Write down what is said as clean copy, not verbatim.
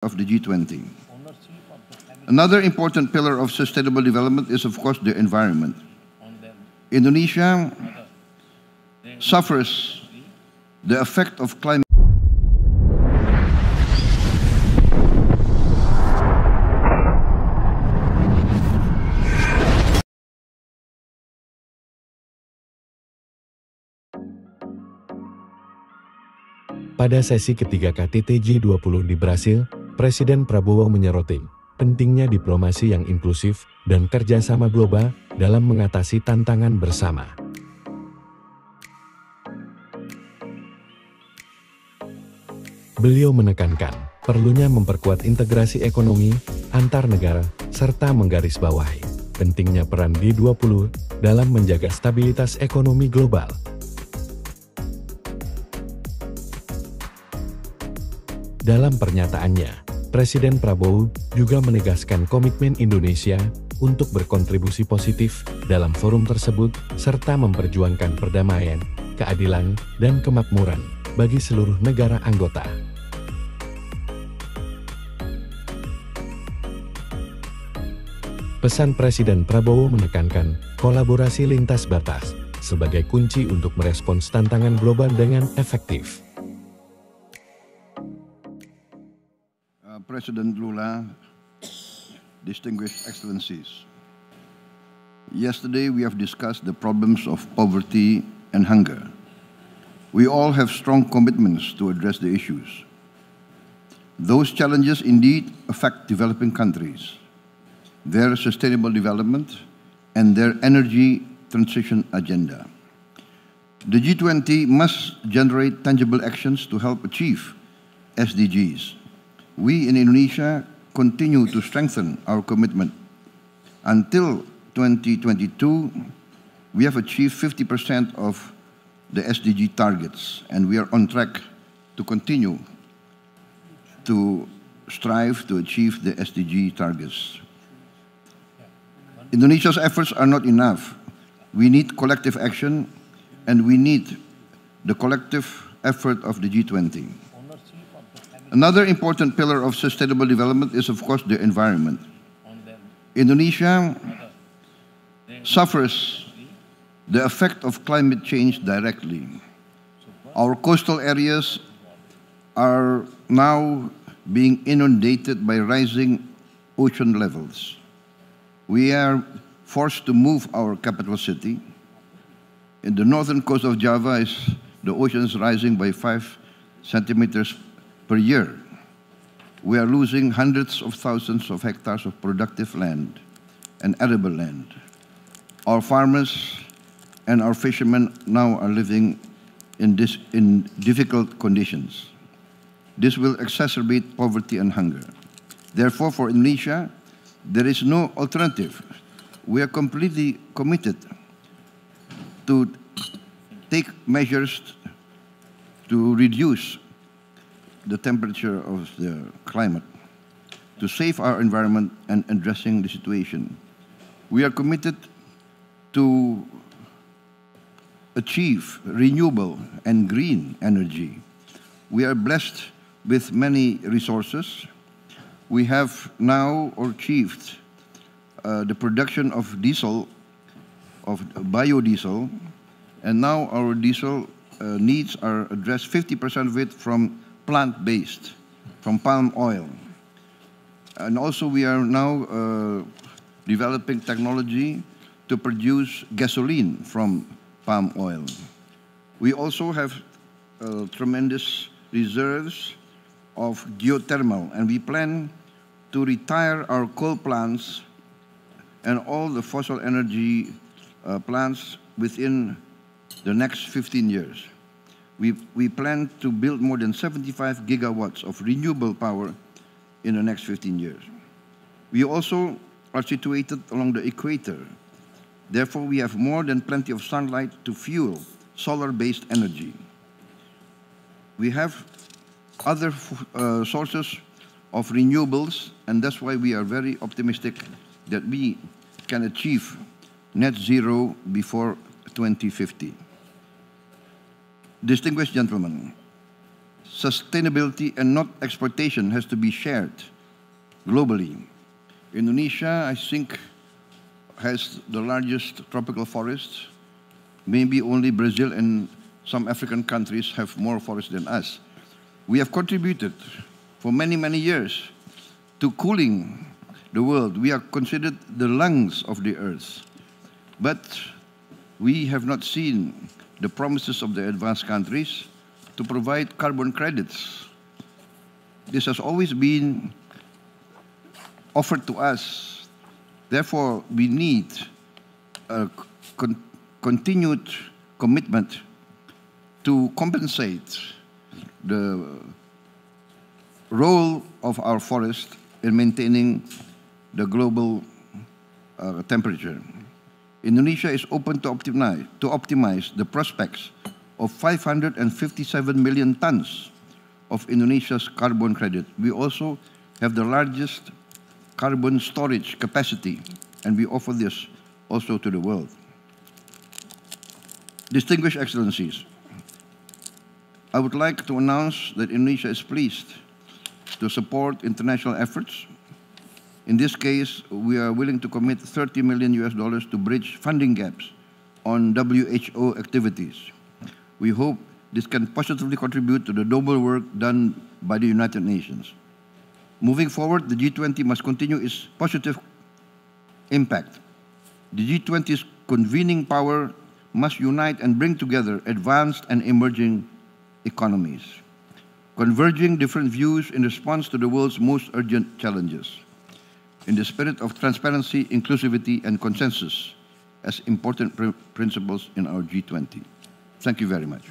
of the G20. Another important pillar of sustainable development is, of course, the environment. Indonesia suffers the effect of climate. Pada sesi ketiga KTT G20 di Brasil, Presiden Prabowo menyoroti pentingnya diplomasi yang inklusif dan kerjasama global dalam mengatasi tantangan bersama. Beliau menekankan perlunya memperkuat integrasi ekonomi antar negara serta menggarisbawahi pentingnya peran G20 dalam menjaga stabilitas ekonomi global. Dalam pernyataannya, Presiden Prabowo juga menegaskan komitmen Indonesia untuk berkontribusi positif dalam forum tersebut serta memperjuangkan perdamaian, keadilan, dan kemakmuran bagi seluruh negara anggota. Pesan Presiden Prabowo menekankan kolaborasi lintas batas sebagai kunci untuk merespons tantangan global dengan efektif. President Lula, distinguished excellencies. Yesterday we have discussed the problems of poverty and hunger. We all have strong commitments to address the issues. Those challenges indeed affect developing countries, their sustainable development, and their energy transition agenda. The G20 must generate tangible actions to help achieve SDGs. We in Indonesia continue to strengthen our commitment. Until 2022, we have achieved 50% of the SDG targets, and we are on track to continue to strive to achieve the SDG targets. Indonesia's efforts are not enough. We need collective action, and we need the collective effort of the G20. Another important pillar of sustainable development is, of course, the environment. Indonesia suffers the effect of climate change directly. Our coastal areas are now being inundated by rising ocean levels. We are forced to move our capital city. In the northern coast of Java, the ocean is rising by 5 centimeters per year. We are losing hundreds of thousands of hectares of productive land and arable land. Our farmers and our fishermen now are living in difficult conditions. This will exacerbate poverty and hunger. Therefore, for Indonesia, there is no alternative. We are completely committed to take measures to reduce the temperature of the climate, to save our environment and addressing the situation. We are committed to achieve renewable and green energy. We are blessed with many resources. We have now achieved the production of diesel, of biodiesel, and now our diesel needs are addressed, 50% of it from plant-based, from palm oil. And also we are now developing technology to produce gasoline from palm oil. We also have tremendous reserves of geothermal, and we plan to retire our coal plants and all the fossil energy plants within the next 15 years. We plan to build more than 75 gigawatts of renewable power in the next 15 years. We also are situated along the equator. Therefore, we have more than plenty of sunlight to fuel solar-based energy. We have other sources of renewables, and that's why we are very optimistic that we can achieve net zero before 2050. Distinguished gentlemen, sustainability and not exploitation has to be shared globally. Indonesia, I think, has the largest tropical forests. Maybe only Brazil and some African countries have more forests than us. We have contributed for many, many years to cooling the world. We are considered the lungs of the earth. But we have not seen the promises of the advanced countries to provide carbon credits. This has always been offered to us. Therefore, we need a continued commitment to compensate the role of our forest in maintaining the global temperature. Indonesia is open to optimize the prospects of 557 million tons of Indonesia's carbon credit. We also have the largest carbon storage capacity, and we offer this also to the world. Distinguished Excellencies, I would like to announce that Indonesia is pleased to support international efforts. In this case, we are willing to commit $30 million to bridge funding gaps on WHO activities. We hope this can positively contribute to the noble work done by the United Nations. Moving forward, the G20 must continue its positive impact. The G20's convening power must unite and bring together advanced and emerging economies, converging different views in response to the world's most urgent challenges, in the spirit of transparency, inclusivity, and consensus as important principles in our G20. Thank you very much.